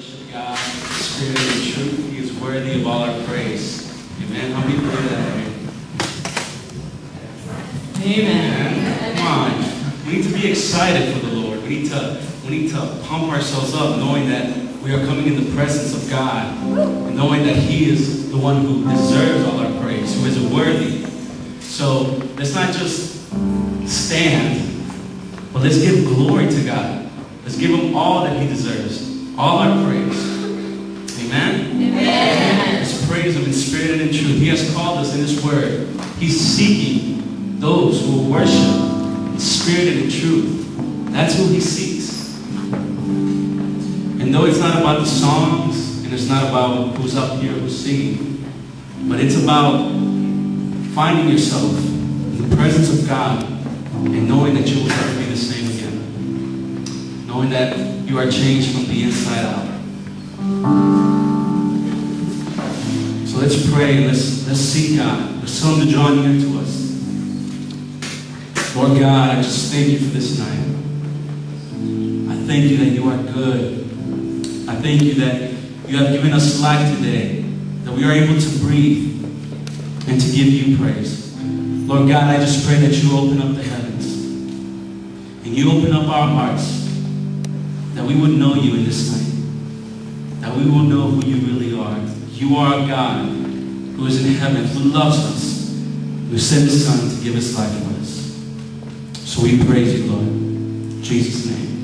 worship God in spirit and truth. He is worthy of all our praise. Amen. How many believe that? Amen. Come on. We need to be excited for the Lord. We need to pump ourselves up knowing that we are coming in the presence of God. And knowing that He is the one who deserves all our praise, who is worthy. So let's not just stand, but let's give glory to God. Let's give Him all that He deserves. All our praise. Amen? Amen. Let's praise Him in spirit and in truth. He has called us in His word. He's seeking those who will worship in spirit and in truth. That's who He seeks. And though it's not about the songs, and it's not about who's up here, who's singing, but it's about finding yourself in the presence of God and knowing that you will never be the same again. Knowing that you are changed from the inside out. So let's pray and let's seek God. Let's tell Him to draw near to us. Lord God, I just thank You for this night. I thank You that You are good. I thank You that You have given us life today, that we are able to breathe and to give You praise. Lord God, I just pray that You open up the heavens and You open up our hearts, that we would know You in this night, that we will know who You really are. You are a God who is in heaven, who loves us, who sent His Son to give His life for us. So we praise You, Lord. In Jesus' name.